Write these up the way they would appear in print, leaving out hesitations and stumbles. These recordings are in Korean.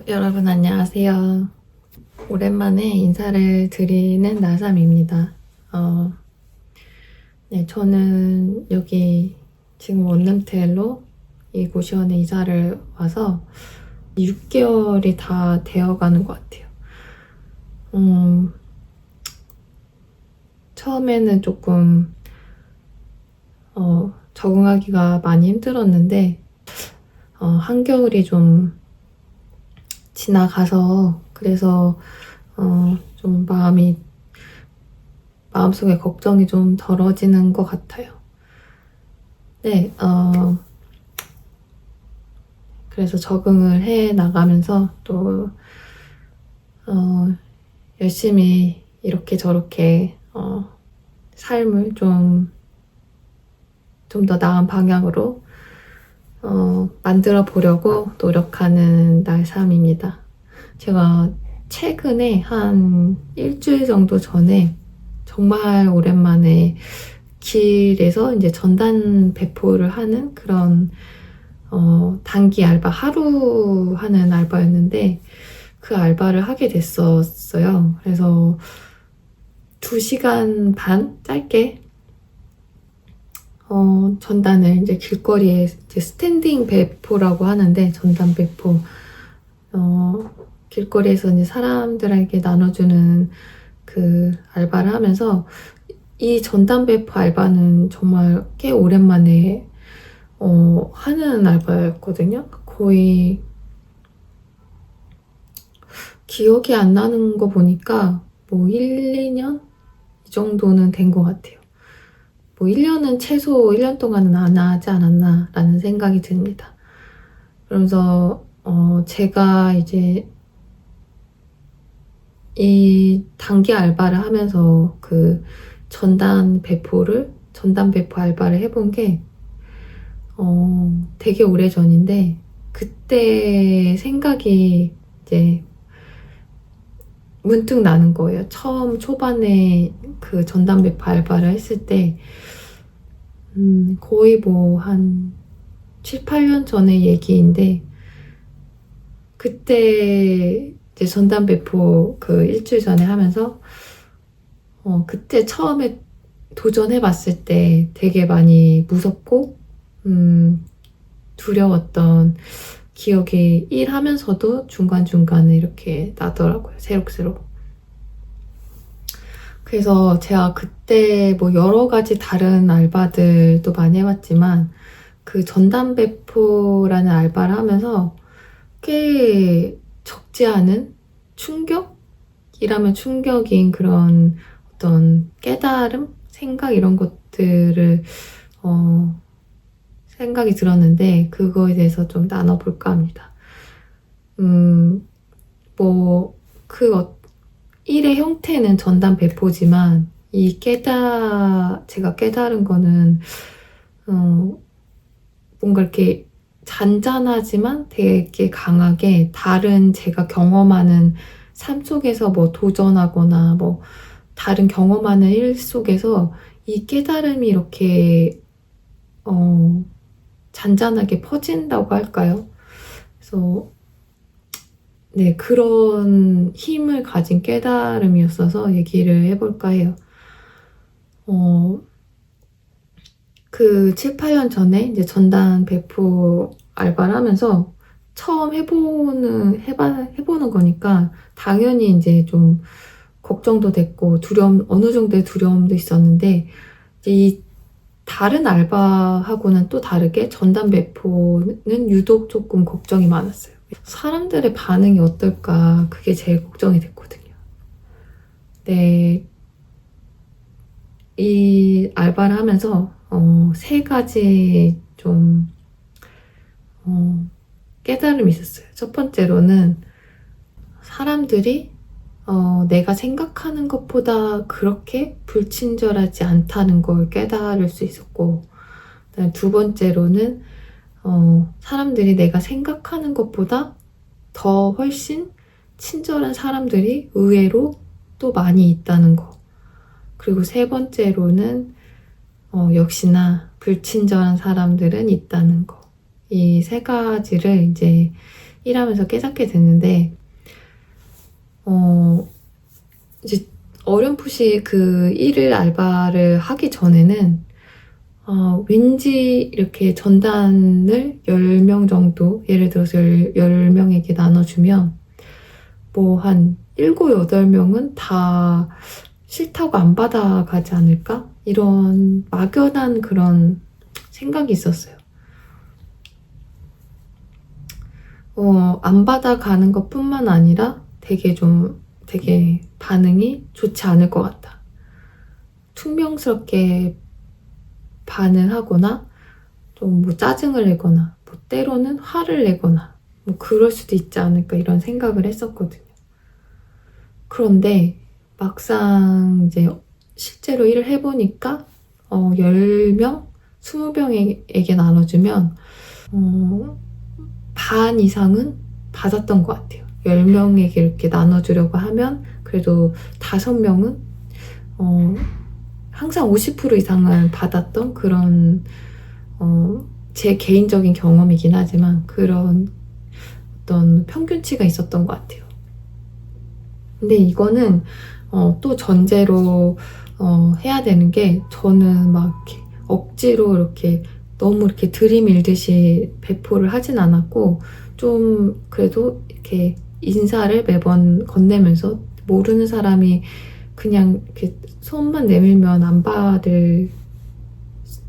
여러분 안녕하세요. 오랜만에 인사를 드리는 나삼입니다. 네, 저는 여기 지금 원룸텔로 이 고시원에 이사를 와서 6개월이 다 되어가는 것 같아요. 처음에는 조금 적응하기가 많이 힘들었는데 한겨울이 좀 지나가서 그래서 좀 마음속에 걱정이 좀 덜어지는 것 같아요. 네, 그래서 적응을 해 나가면서 또 열심히 이렇게 저렇게 삶을 좀 더 나은 방향으로 만들어 보려고 노력하는 날삼입니다. 제가 최근에 한 일주일 정도 전에 정말 오랜만에 길에서 이제 전단 배포를 하는 그런 단기 알바, 하루 하는 알바였는데 그 알바를 하게 됐었어요. 그래서 2시간 반 짧게 전단을 이제 길거리에 이제 스탠딩 배포라고 하는데, 전단 배포 길거리에서 이제 사람들에게 나눠주는 그 알바를 하면서, 이 전단 배포 알바는 정말 꽤 오랜만에 하는 알바였거든요. 거의 기억이 안 나는 거 보니까 뭐 1, 2년 이 정도는 된 것 같아요. 뭐 1년은 최소 1년 동안은 안 하지 않았나 라는 생각이 듭니다. 그러면서 제가 이제 이 단기 알바를 하면서 그 전단 배포 알바를 해본 게 되게 오래 전인데, 그때 생각이 이제 문득 나는 거예요. 처음 초반에 그 전단 배포 알바를 했을 때 거의 뭐 한 7, 8년 전의 얘기인데, 그때 이제 전담 배포 그 일주일 전에 하면서 그때 처음에 도전해봤을 때 되게 많이 무섭고 두려웠던 기억이 일하면서도 중간중간에 이렇게 나더라고요. 새록새록. 그래서 제가 그때 뭐 여러 가지 다른 알바들도 많이 해봤지만, 그 전담 배포라는 알바를 하면서 꽤 적지 않은 충격이라면 충격인 그런 어떤 깨달음, 생각, 이런 것들을 생각이 들었는데, 그거에 대해서 좀 나눠볼까 합니다. 그 일의 형태는 전담 배포지만, 제가 깨달은 거는 뭔가 이렇게 잔잔하지만 되게 강하게 다른 제가 경험하는 삶 속에서 뭐 도전하거나 뭐 다른 경험하는 일 속에서 이 깨달음이 이렇게 잔잔하게 퍼진다고 할까요? 그래서 네, 그런 힘을 가진 깨달음이었어서 얘기를 해볼까 해요. 그 7, 8년 전에 이제 전단 배포 알바를 하면서 처음 해보는 거니까 당연히 이제 좀 걱정도 됐고 어느 정도의 두려움도 있었는데, 이제 이 다른 알바하고는 또 다르게 전단 배포는 유독 조금 걱정이 많았어요. 사람들의 반응이 어떨까, 그게 제일 걱정이 됐거든요. 네, 이 알바를 하면서 3가지 좀 깨달음이 있었어요. 첫 번째로는 사람들이 내가 생각하는 것보다 그렇게 불친절하지 않다는 걸 깨달을 수 있었고, 그다음에 2번째로는 사람들이 내가 생각하는 것보다 더 훨씬 친절한 사람들이 의외로 또 많이 있다는 거. 그리고 3번째로는 역시나 불친절한 사람들은 있다는 거. 이 3가지를 이제 일하면서 깨닫게 됐는데, 이제 어렴풋이 그 알바를 하기 전에는 왠지 이렇게 전단을 10명 정도, 예를 들어서 10명에게 나눠주면 뭐 한 7, 8명은 다 싫다고 안 받아가지 않을까? 이런 막연한 그런 생각이 있었어요. 안 받아가는 것뿐만 아니라 되게 반응이 좋지 않을 것 같다. 퉁명스럽게 반응하거나 좀 뭐 짜증을 내거나 뭐 때로는 화를 내거나 뭐 그럴 수도 있지 않을까 이런 생각을 했었거든요. 그런데 막상 이제 실제로 일을 해보니까 10명, 20명에게 나눠주면 반 이상은 받았던 것 같아요. 10명에게 이렇게 나눠주려고 하면 그래도 5명은 항상 50% 이상은 받았던 그런 제 개인적인 경험이긴 하지만 그런 어떤 평균치가 있었던 것 같아요. 근데 이거는 또 전제로 해야 되는 게, 저는 막 이렇게 억지로 이렇게 너무 이렇게 들이밀듯이 배포를 하진 않았고, 좀 그래도 이렇게 인사를 매번 건네면서 모르는 사람이 그냥 이렇게 손만 내밀면 안 받을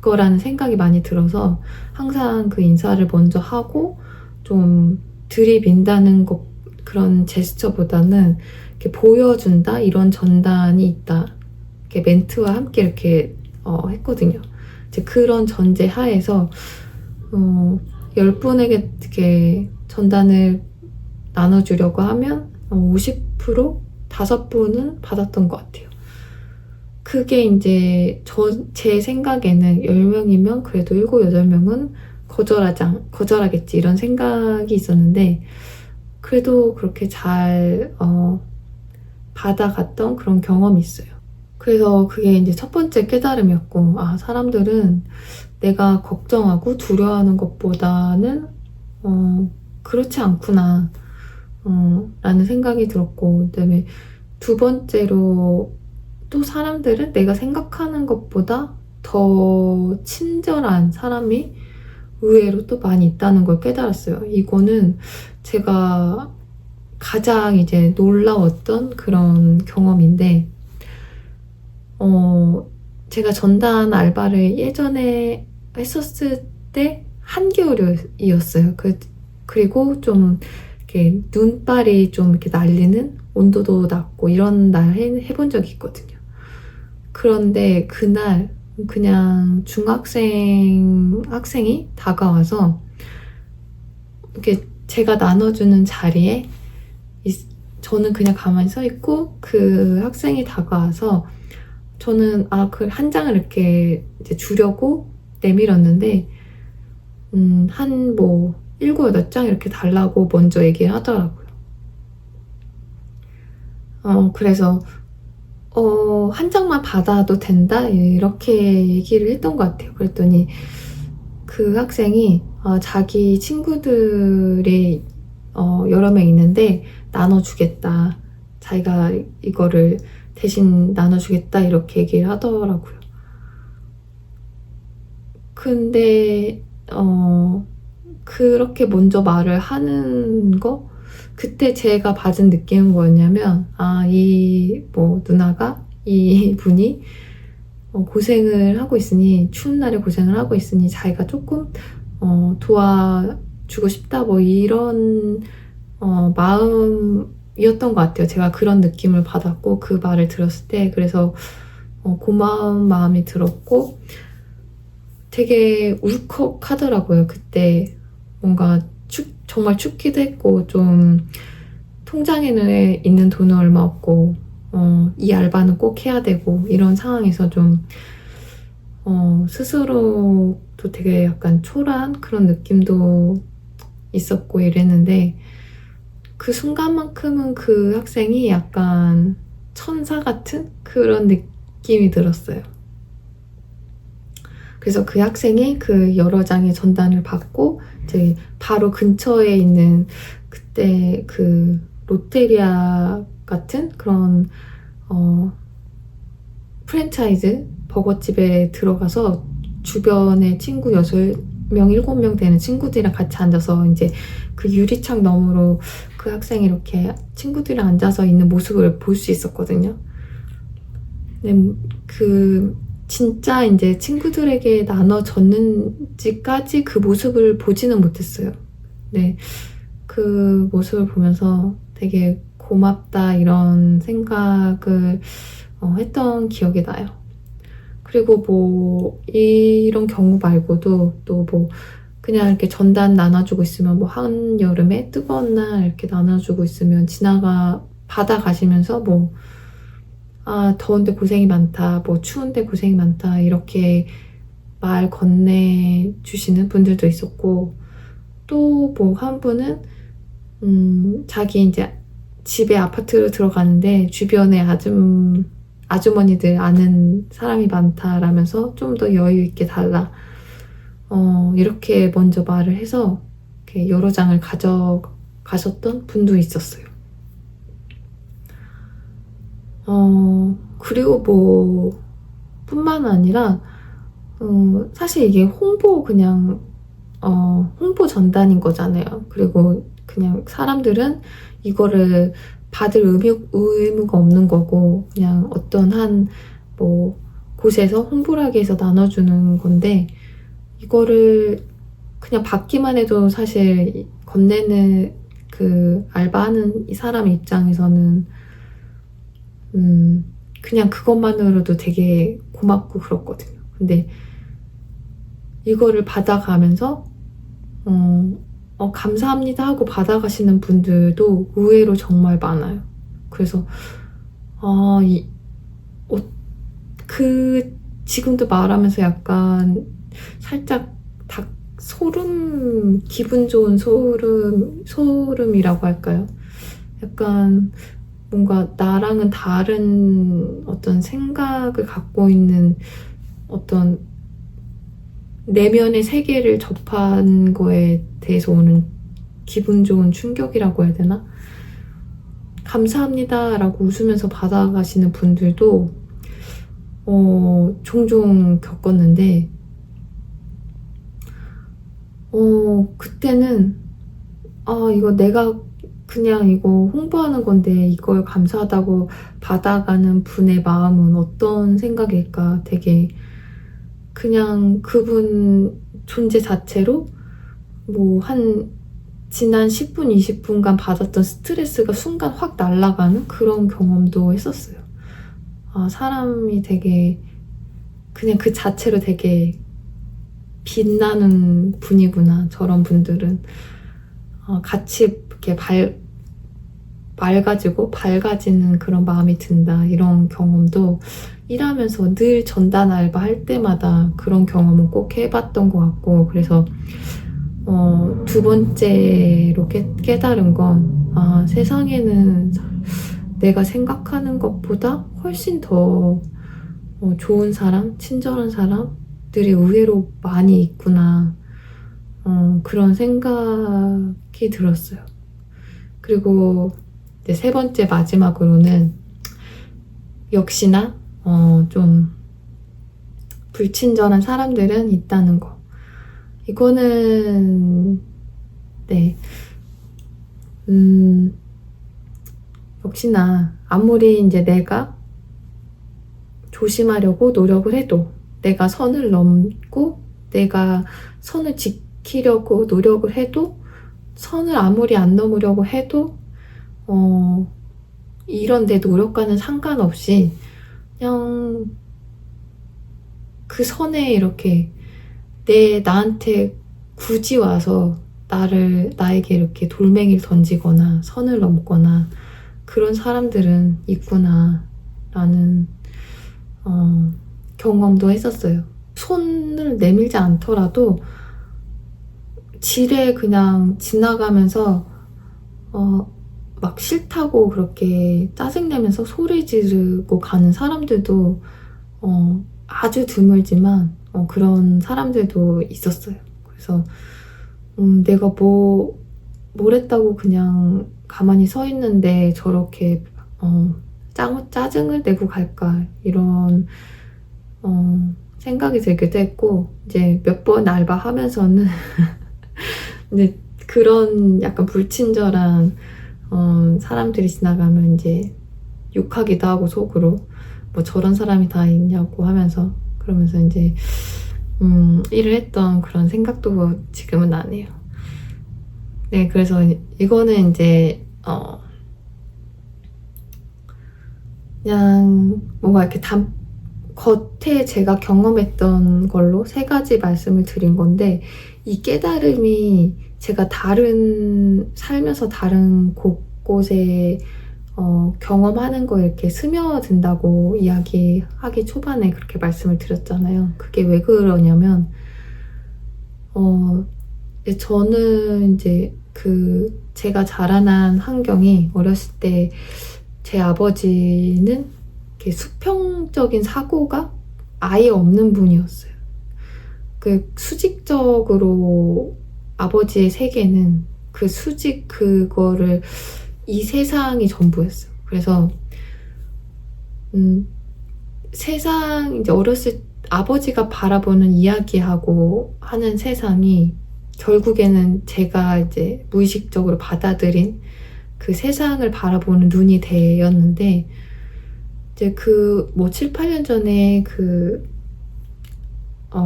거라는 생각이 많이 들어서 항상 그 인사를 먼저 하고, 좀 들이민다는 것, 그런 제스처보다는 이렇게 보여준다, 이런 전단이 있다, 이렇게 멘트와 함께 이렇게 했거든요. 이제 그런 전제 하에서 10분에게 이렇게 전단을 나눠주려고 하면 50%? 5분은 받았던 것 같아요. 그게 이제 제 생각에는 10명이면 그래도 7, 8명은 거절하겠지 이런 생각이 있었는데, 그래도 그렇게 잘 받아갔던 그런 경험이 있어요. 그래서 그게 이제 첫 번째 깨달음이었고, 사람들은 내가 걱정하고 두려워하는 것보다는 그렇지 않구나 라는 생각이 들었고, 그다음에 두 번째로 또 사람들은 내가 생각하는 것보다 더 친절한 사람이 의외로 또 많이 있다는 걸 깨달았어요. 이거는 제가 가장 이제 놀라웠던 그런 경험인데, 제가 전단 알바를 예전에 했었을 때 한겨울이었어요. 그리고 좀 이렇게 눈발이 좀 이렇게 날리는, 온도도 낮고 이런 날 해본 적이 있거든요. 그런데 그날 그냥 학생이 다가와서 이렇게 제가 나눠주는 자리에 저는 그냥 가만히 서 있고, 그 학생이 다가와서 저는 그 한 장을 이렇게 이제 주려고 내밀었는데 한 뭐 7, 8장 이렇게 달라고 먼저 얘기를 하더라고요. 그래서 한 장만 받아도 된다? 이렇게 얘기를 했던 것 같아요. 그랬더니 그 학생이 자기 친구들이 여러 명 있는데 나눠주겠다, 자기가 이거를 대신 나눠주겠다 이렇게 얘기를 하더라고요. 근데 그렇게 먼저 말을 하는 거, 그때 제가 받은 느낌은 뭐였냐면, 이 누나가, 이 분이 고생을 하고 있으니, 추운 날에 고생을 하고 있으니 자기가 조금 도와주고 싶다, 뭐 이런 마음이었던 것 같아요. 제가 그런 느낌을 받았고, 그 말을 들었을 때. 그래서 고마운 마음이 들었고, 되게 울컥하더라고요. 그때 뭔가 정말 춥기도 했고, 좀 통장에 있는 돈은 얼마 없고, 이 알바는 꼭 해야 되고, 이런 상황에서 좀 스스로도 되게 약간 초라한 그런 느낌도 있었고 이랬는데, 그 순간만큼은 그 학생이 약간 천사 같은 그런 느낌이 들었어요. 그래서 그 학생이 그 여러 장의 전단을 받고 이제 바로 근처에 있는 그때 그 롯데리아 같은 그런 프랜차이즈 버거집에 들어가서 주변에 친구 6명, 7명 되는 친구들이랑 같이 앉아서 이제 그 유리창 너머로 그 학생이 이렇게 친구들이랑 앉아서 있는 모습을 볼 수 있었거든요. 근데 그 진짜 이제 친구들에게 나눠졌는지까지 그 모습을 보지는 못했어요. 네, 그 모습을 보면서 되게 고맙다 이런 생각을 했던 기억이 나요. 그리고 뭐 이런 경우 말고도 또 뭐 그냥 이렇게 전단 나눠주고 있으면 뭐 한여름에 뜨거운 날 이렇게 나눠주고 있으면 받아가시면서 뭐 더운데 고생이 많다, 뭐 추운데 고생이 많다 이렇게 말 건네주시는 분들도 있었고, 또 뭐 한 분은 자기 이제 집에 아파트로 들어가는데 주변에 아주머니들 아는 사람이 많다라면서 좀 더 여유 있게 달라 이렇게 먼저 말을 해서 이렇게 여러 장을 가져가셨던 분도 있었어요. 그리고 뭐 뿐만 아니라 사실 이게 그냥 홍보 전단인 거잖아요. 그리고 그냥 사람들은 이거를 받을 의무가 없는 거고 그냥 어떤 뭐 곳에서 홍보를 하기 위해서 나눠주는 건데, 이거를 그냥 받기만 해도 사실 건네는 그 알바하는 이 사람 입장에서는 그냥 그것만으로도 되게 고맙고 그렇거든요. 근데 이거를 받아가면서 감사합니다 하고 받아가시는 분들도 의외로 정말 많아요. 그래서 지금도 말하면서 약간 살짝 기분 좋은 소름이라고 할까요? 약간 뭔가 나랑은 다른 어떤 생각을 갖고 있는 어떤 내면의 세계를 접한 거에 대해서 오는 기분 좋은 충격이라고 해야 되나? 감사합니다 라고 웃으면서 받아가시는 분들도 종종 겪었는데, 그때는 이거 내가 그냥 이거 홍보하는 건데 이걸 감사하다고 받아가는 분의 마음은 어떤 생각일까, 되게 그냥 그분 존재 자체로 뭐 지난 10분, 20분간 받았던 스트레스가 순간 확 날아가는 그런 경험도 했었어요. 사람이 되게 그냥 그 자체로 되게 빛나는 분이구나, 저런 분들은. 같이 이렇게 밝아지는 그런 마음이 든다, 이런 경험도 일하면서 늘 전단 알바 할 때마다 그런 경험은 꼭 해봤던 것 같고, 그래서 두 번째로 깨달은 건 세상에는 내가 생각하는 것보다 훨씬 더 좋은 사람, 친절한 사람들이 의외로 많이 있구나, 그런 생각이 들었어요. 그리고 이제 세 번째 마지막으로는 역시나 좀 불친절한 사람들은 있다는 거. 이거는 네, 역시나 아무리 이제 내가 조심하려고 노력을 해도, 내가 선을 넘고 내가 선을 지키려고 노력을 해도, 선을 아무리 안 넘으려고 해도 이런 내 노력과는 상관없이 그냥 그 선에 이렇게 나한테 굳이 와서 나에게 이렇게 돌멩이를 던지거나 선을 넘거나 그런 사람들은 있구나 라는 경험도 했었어요. 손을 내밀지 않더라도 지레 그냥 지나가면서 막 싫다고 그렇게 짜증내면서 소리 지르고 가는 사람들도 아주 드물지만 그런 사람들도 있었어요. 그래서 내가 뭐 뭘 했다고 그냥 가만히 서 있는데 저렇게 짜증을 내고 갈까 이런 생각이 들기도 했고, 이제 몇 번 알바하면서는 이제 그런 약간 불친절한 사람들이 지나가면 이제 욕하기도 하고 속으로 뭐 저런 사람이 다 있냐고 하면서, 그러면서 이제 일을 했던 그런 생각도 지금은 나네요. 네, 그래서 이거는 이제 그냥 뭔가 이렇게 겉에 제가 경험했던 걸로 세 가지 말씀을 드린 건데, 이 깨달음이 제가 살면서 다른 곳곳에 경험하는 거 이렇게 스며든다고 이야기하기 초반에 그렇게 말씀을 드렸잖아요. 그게 왜 그러냐면, 저는 이제 제가 자라난 환경이 어렸을 때 제 아버지는 이렇게 수평적인 사고가 아예 없는 분이었어요. 수직적으로 아버지의 세계는 그거를 이 세상이 전부였어요. 그래서 세상 이제 어렸을 아버지가 바라보는 이야기하고 하는 세상이 결국에는 제가 이제 무의식적으로 받아들인 그 세상을 바라보는 눈이 되었는데, 이제 7, 8년 전에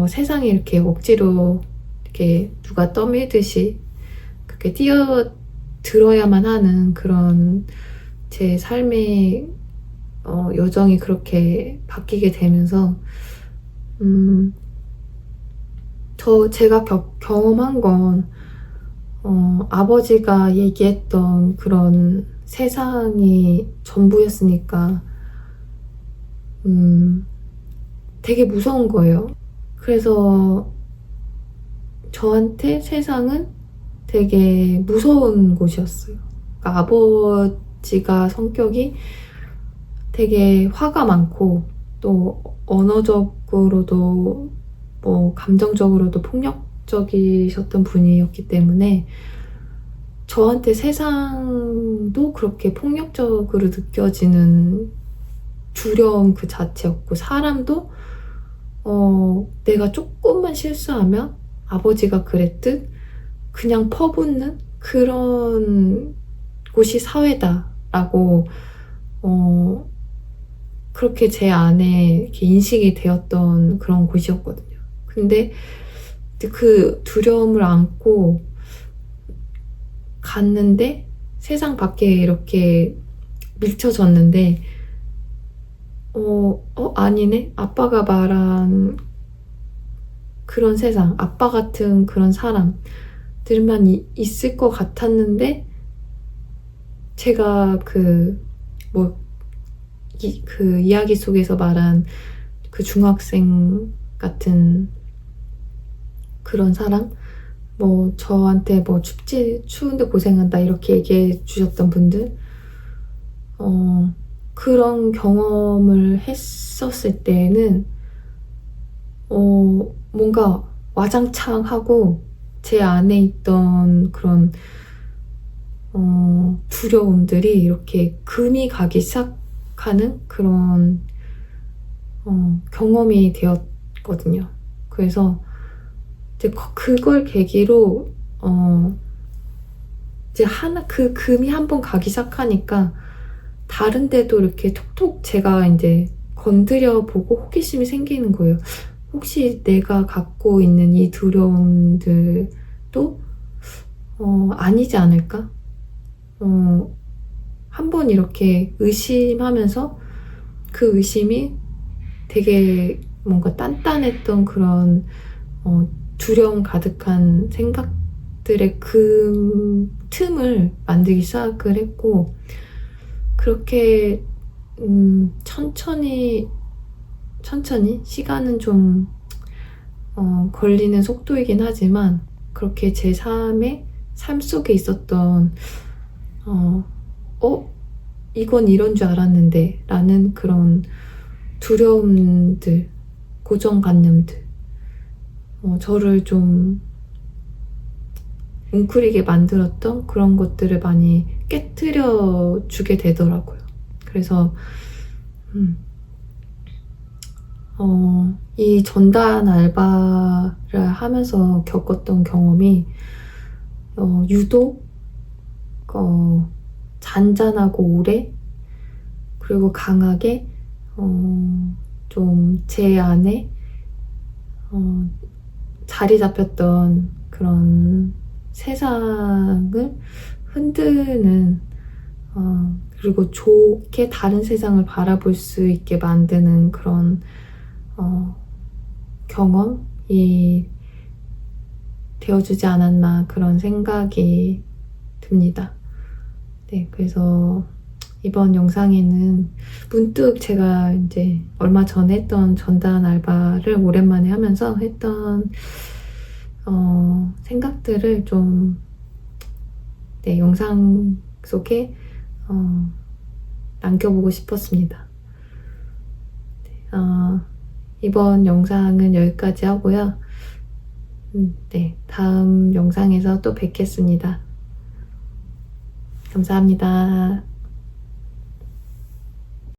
세상에 이렇게 억지로 이렇게 누가 떠밀듯이 그렇게 뛰어들어야만 하는 그런 제 삶의 여정이 그렇게 바뀌게 되면서, 제가 경험한 건 아버지가 얘기했던 그런 세상이 전부였으니까 되게 무서운 거예요. 그래서 저한테 세상은 되게 무서운 곳이었어요. 그러니까 아버지가 성격이 되게 화가 많고, 또 언어적으로도 뭐 감정적으로도 폭력적이셨던 분이었기 때문에 저한테 세상도 그렇게 폭력적으로 느껴지는 두려움 그 자체였고, 사람도 내가 조금만 실수하면 아버지가 그랬듯 그냥 퍼붓는 그런 곳이 사회다라고 그렇게 제 안에 이렇게 인식이 되었던 그런 곳이었거든요. 근데 그 두려움을 안고 갔는데 세상 밖에 이렇게 밀쳐졌는데, 아니네? 아빠가 말한 그런 세상, 아빠 같은 그런 사람들만 있을 것 같았는데, 제가 그 이야기 속에서 말한 그 중학생 같은 그런 사람, 뭐 저한테 뭐 추운데 고생한다 이렇게 얘기해 주셨던 분들, 그런 경험을 했었을 때는 뭔가 와장창하고 제 안에 있던 그런 두려움들이 이렇게 금이 가기 시작하는 그런 경험이 되었거든요. 그래서 이제 그걸 계기로 이제 금이 한번 가기 시작하니까 다른 데도 이렇게 톡톡 제가 이제 건드려 보고 호기심이 생기는 거예요. 혹시 내가 갖고 있는 이 두려움들도 아니지 않을까? 한번 이렇게 의심하면서 그 의심이 되게 뭔가 단단했던 그런 두려움 가득한 생각들의 그 틈을 만들기 시작을 했고, 그렇게 천천히 시간은 좀 걸리는 속도이긴 하지만, 그렇게 제 삶 속에 있었던 이건 이런 줄 알았는데 라는 그런 두려움들, 고정관념들, 저를 좀 웅크리게 만들었던 그런 것들을 많이 깨트려 주게 되더라고요. 그래서 이 전단 알바를 하면서 겪었던 경험이 유독 잔잔하고 오래, 그리고 강하게 좀 제 안에 자리 잡혔던 그런 세상을 흔드는, 그리고 좋게 다른 세상을 바라볼 수 있게 만드는 그런 경험이 되어주지 않았나, 그런 생각이 듭니다. 네, 그래서 이번 영상에는 문득 제가 이제 얼마 전에 했던 전단 알바를 오랜만에 하면서 했던 생각들을 좀 영상 속에 남겨보고 싶었습니다. 이번 영상은 여기까지 하고요. 네, 다음 영상에서 또 뵙겠습니다. 감사합니다.